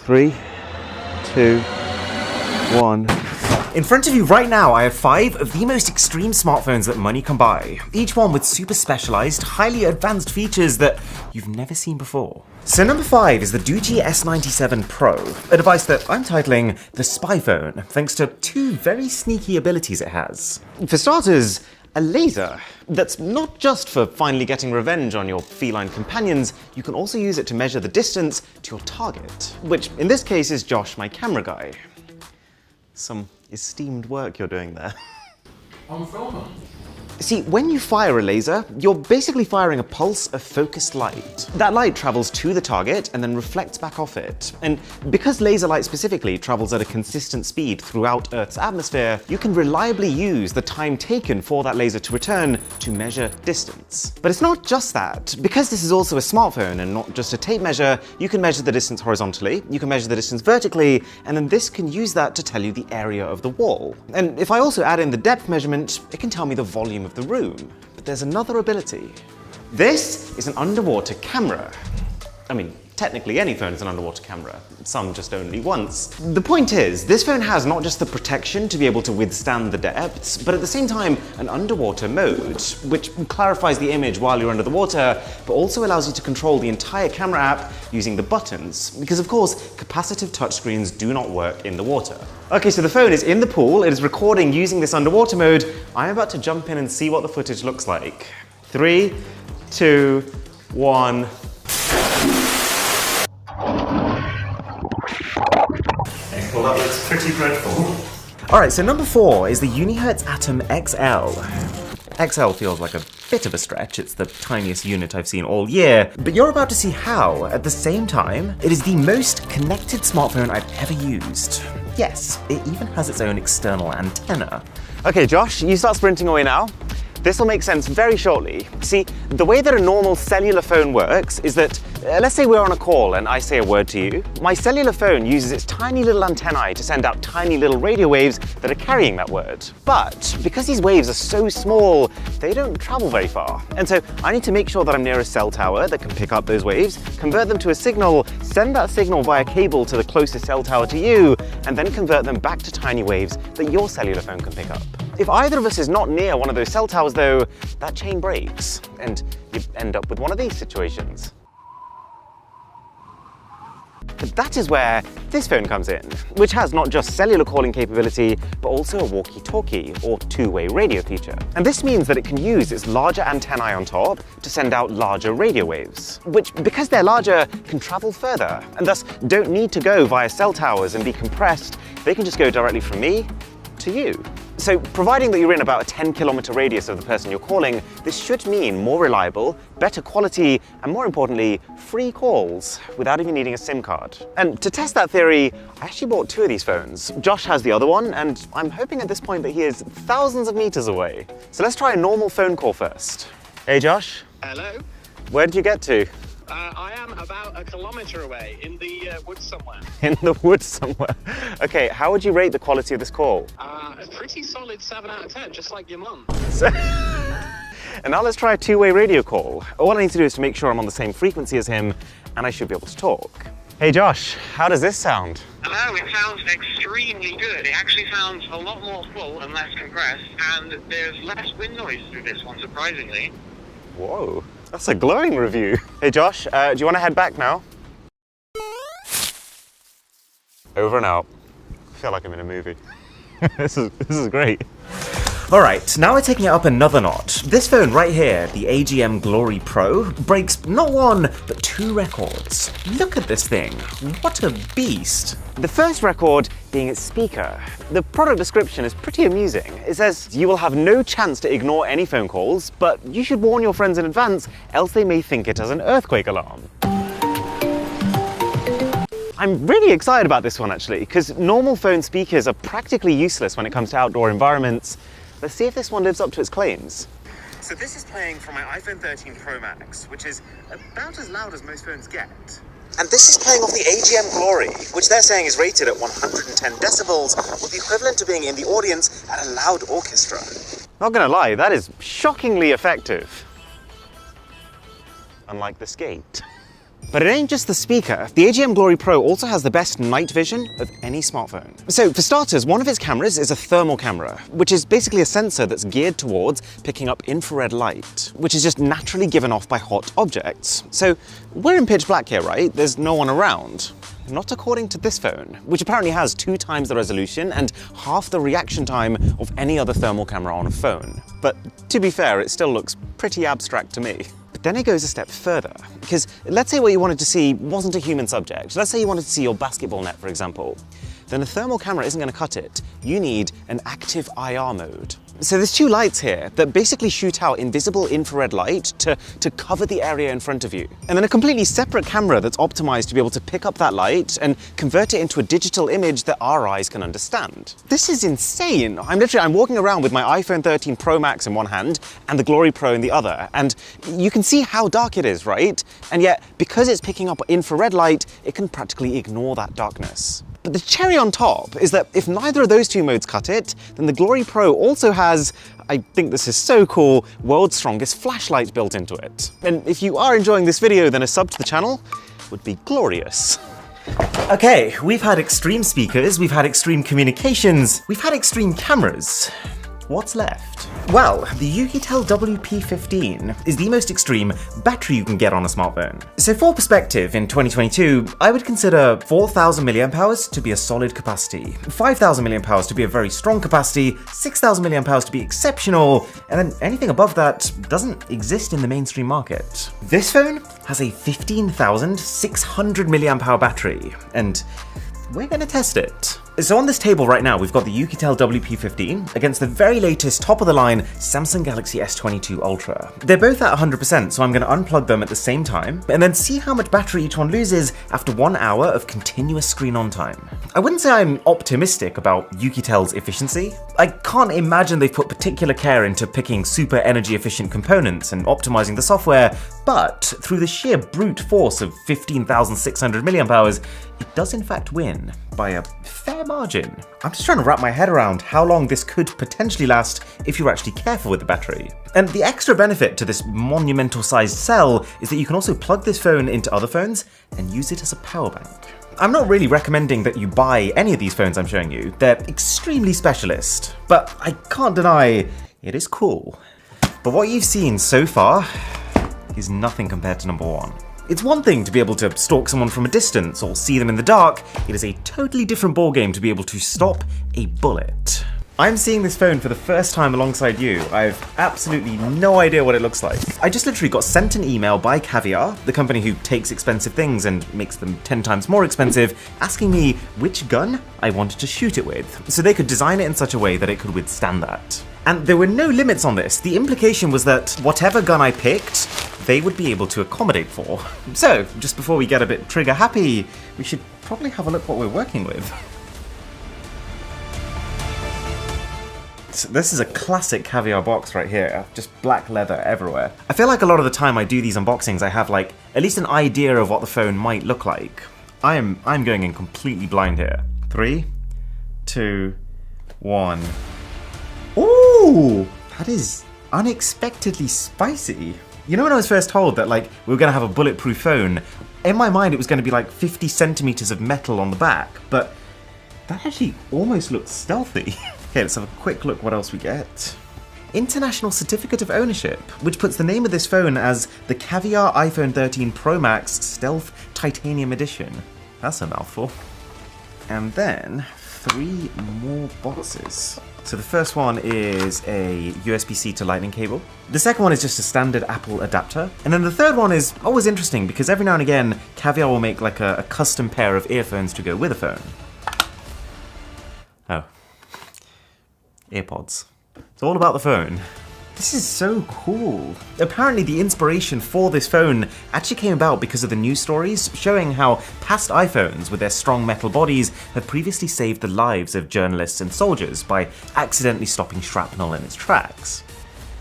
3, 2, 1. In front of you right now, I have 5 of the most extreme smartphones that money can buy, each one with super specialized, highly advanced features that you've never seen before. So number 5 is the Doogee S97 Pro, a device that I'm titling the Spy Phone, thanks to 2 very sneaky abilities it has. For starters, a laser that's not just for finally getting revenge on your feline companions, you can also use it to measure the distance to your target, which in this case is Josh, my camera guy. Some esteemed work you're doing there. I'm a filmer. See, when you fire a laser, you're basically firing a pulse of focused light. That light travels to the target and then reflects back off it. And because laser light specifically travels at a consistent speed throughout Earth's atmosphere, you can reliably use the time taken for that laser to return to measure distance. But it's not just that. Because this is also a smartphone and not just a tape measure, you can measure the distance horizontally, you can measure the distance vertically, and then this can use that to tell you the area of the wall. And if I also add in the depth measurement, it can tell me the volume of the room. But there's another ability. This is an underwater camera. I mean, technically any phone is an underwater camera, some just only once. The point is, this phone has not just the protection to be able to withstand the depths, but at the same time, an underwater mode, which clarifies the image while you're under the water, but also allows you to control the entire camera app using the buttons, because of course, capacitive touchscreens do not work in the water. Okay, so the phone is in the pool, it is recording using this underwater mode. I'm about to jump in and see what the footage looks like. 3, 2, 1. Well, that looks pretty dreadful. Alright, so number 4 is the Unihertz Atom XL. XL feels like a bit of a stretch, it's the tiniest unit I've seen all year, but you're about to see how, at the same time, it is the most connected smartphone I've ever used. Yes, it even has its own external antenna. Okay, Josh, you start sprinting away now. This will make sense very shortly. See, the way that a normal cellular phone works is that, let's say we're on a call and I say a word to you. My cellular phone uses its tiny little antennae to send out tiny little radio waves that are carrying that word. But because these waves are so small, they don't travel very far. And so I need to make sure that I'm near a cell tower that can pick up those waves, convert them to a signal, send that signal via cable to the closest cell tower to you, and then convert them back to tiny waves that your cellular phone can pick up. If either of us is not near one of those cell towers though, that chain breaks, and you end up with one of these situations. But that is where this phone comes in, which has not just cellular calling capability, but also a walkie-talkie, or two-way radio feature. And this means that it can use its larger antennae on top to send out larger radio waves, which, because they're larger, can travel further, and thus don't need to go via cell towers and be compressed. They can just go directly from me to you. So, providing that you're in about a 10-kilometer radius of the person you're calling, this should mean more reliable, better quality, and more importantly, free calls without even needing a SIM card. And to test that theory, I actually bought 2 of these phones. Josh has the other one, and I'm hoping at this point that he is thousands of meters away. So let's try a normal phone call first. Hey Josh. Hello. Where did you get to? I am about a kilometre away, in the woods somewhere. In the woods somewhere. Okay, how would you rate the quality of this call? A pretty solid 7 out of 10, just like your mum. And now let's try a two-way radio call. All I need to do is to make sure I'm on the same frequency as him, and I should be able to talk. Hey Josh, how does this sound? Hello, it sounds extremely good. It actually sounds a lot more full and less compressed, and there's less wind noise through this one, surprisingly. Whoa, that's a glowing review. Hey Josh, do you want to head back now? Over and out. I feel like I'm in a movie. This is great. All right, now we're taking it up another notch. This phone right here, the AGM Glory Pro, breaks not 1, but 2 records. Look at this thing. What a beast. The first record being its speaker. The product description is pretty amusing. It says, you will have no chance to ignore any phone calls, but you should warn your friends in advance, else they may think it as an earthquake alarm. I'm really excited about this one actually, because normal phone speakers are practically useless when it comes to outdoor environments. Let's see if this one lives up to its claims. So this is playing from my iPhone 13 Pro Max, which is about as loud as most phones get. And this is playing off the AGM Glory, which they're saying is rated at 110 decibels, with the equivalent to being in the audience at a loud orchestra. Not gonna lie, that is shockingly effective. Unlike the Skate. But it ain't just the speaker. The AGM Glory Pro also has the best night vision of any smartphone. So for starters, one of its cameras is a thermal camera, which is basically a sensor that's geared towards picking up infrared light, which is just naturally given off by hot objects. So we're in pitch black here, right? There's no one around. Not according to this phone, which apparently has 2 times the resolution and half the reaction time of any other thermal camera on a phone. But to be fair, it still looks pretty abstract to me. But then it goes a step further, because let's say what you wanted to see wasn't a human subject. Let's say you wanted to see your basketball net, for example. Then a thermal camera isn't going to cut it. You need an active IR mode. So there's 2 lights here that basically shoot out invisible infrared light to cover the area in front of you. And then a completely separate camera that's optimized to be able to pick up that light and convert it into a digital image that our eyes can understand. This is insane. I'm walking around with my iPhone 13 Pro Max in one hand and the Glory Pro in the other. And you can see how dark it is, right? And yet, because it's picking up infrared light, it can practically ignore that darkness. But the cherry on top is that if neither of those 2 modes cut it, then the Glory Pro also has, I think this is so cool, world's strongest flashlight built into it. And if you are enjoying this video, then a sub to the channel would be glorious. Okay, we've had extreme speakers, we've had extreme communications, we've had extreme cameras. What's left? Well, the YOETV WP15 is the most extreme battery you can get on a smartphone. So for perspective, in 2022, I would consider 4,000 mAh to be a solid capacity, 5,000 mAh to be a very strong capacity, 6,000 mAh to be exceptional, and then anything above that doesn't exist in the mainstream market. This phone has a 15,600 mAh battery, and we're gonna test it. So on this table right now, we've got the YOETV WP15 against the very latest top-of-the-line Samsung Galaxy S22 Ultra. They're both at 100%, so I'm going to unplug them at the same time, and then see how much battery each one loses after 1 hour of continuous screen-on time. I wouldn't say I'm optimistic about YOETV's efficiency. I can't imagine they've put particular care into picking super energy-efficient components and optimizing the software, but through the sheer brute force of 15,600 mAh, it does in fact win by a fair margin. I'm just trying to wrap my head around how long this could potentially last if you're actually careful with the battery. And the extra benefit to this monumental sized cell is that you can also plug this phone into other phones and use it as a power bank. I'm not really recommending that you buy any of these phones I'm showing you. They're extremely specialist, but I can't deny it is cool. But what you've seen so far is nothing compared to number 1. It's one thing to be able to stalk someone from a distance or see them in the dark. It is a totally different ballgame to be able to stop a bullet. I'm seeing this phone for the first time alongside you. I have absolutely no idea what it looks like. I just literally got sent an email by Caviar, the company who takes expensive things and makes them 10 times more expensive, asking me which gun I wanted to shoot it with, so they could design it in such a way that it could withstand that. And there were no limits on this. The implication was that whatever gun I picked, they would be able to accommodate for. So, just before we get a bit trigger happy, we should probably have a look what we're working with. So this is a classic Caviar box right here, just black leather everywhere. I feel like a lot of the time I do these unboxings, I have like at least an idea of what the phone might look like. I'm going in completely blind here. 3, 2, 1. Ooh, that is unexpectedly spicy. You know, when I was first told that like we were gonna have a bulletproof phone, in my mind it was gonna be like 50 centimeters of metal on the back, but that actually almost looks stealthy. Okay, let's have a quick look what else we get. International Certificate of Ownership, which puts the name of this phone as the Caviar iPhone 13 Pro Max Stealth Titanium Edition. That's a mouthful. And then 3 more boxes. So the first one is a USB-C to Lightning cable. The second one is just a standard Apple adapter. And then the third one is always interesting because every now and again, Caviar will make like a custom pair of earphones to go with a phone. Oh. AirPods. It's all about the phone. This is so cool. Apparently the inspiration for this phone actually came about because of the news stories showing how past iPhones with their strong metal bodies had previously saved the lives of journalists and soldiers by accidentally stopping shrapnel in its tracks.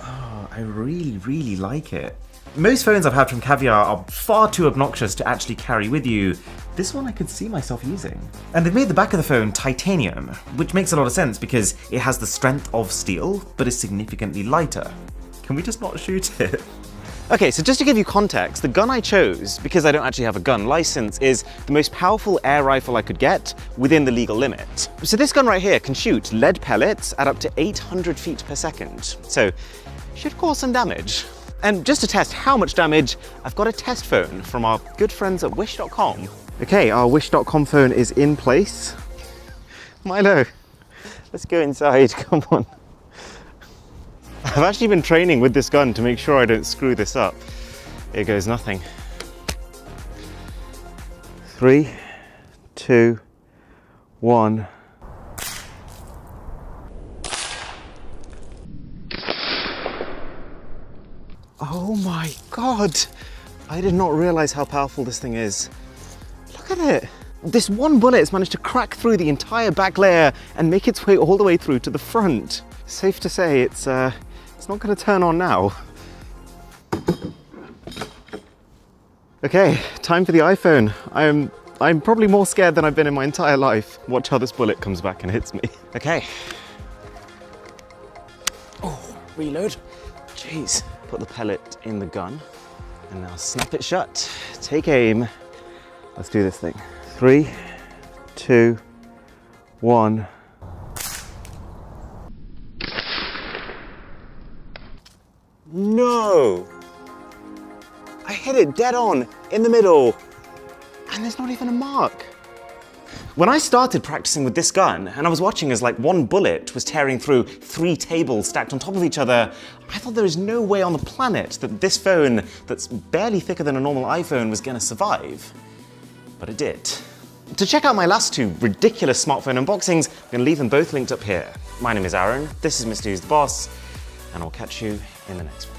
Oh, I really like it. Most phones I've had from Caviar are far too obnoxious to actually carry with you. This one I could see myself using. And they've made the back of the phone titanium, which makes a lot of sense because it has the strength of steel, but is significantly lighter. Can we just not shoot it? Okay, so just to give you context, the gun I chose, because I don't actually have a gun license, is the most powerful air rifle I could get within the legal limit. So this gun right here can shoot lead pellets at up to 800 feet per second. So should cause some damage. And just to test how much damage, I've got a test phone from our good friends at wish.com. Okay, our wish.com phone is in place. Milo, let's go inside, come on. I've actually been training with this gun to make sure I don't screw this up. Here goes nothing. 3, 2, 1. Oh my God. I did not realize how powerful this thing is. Look at it. This one bullet has managed to crack through the entire back layer and make its way all the way through to the front. Safe to say it's not going to turn on now. Okay, time for the iPhone. I'm probably more scared than I've been in my entire life. Watch how this bullet comes back and hits me. Okay. Oh, reload. Jeez. Put the pellet in the gun and now snap it shut. Take aim. Let's do this thing. 3, 2, 1. No! I hit it dead on, in the middle, and there's not even a mark. When I started practicing with this gun, and I was watching as like one bullet was tearing through 3 tables stacked on top of each other, I thought there is no way on the planet that this phone that's barely thicker than a normal iPhone was gonna survive. But it did. To check out my last 2 ridiculous smartphone unboxings, I'm gonna leave them both linked up here. My name is Aaron, this is Mr. Who's the Boss, and I'll catch you in the next one.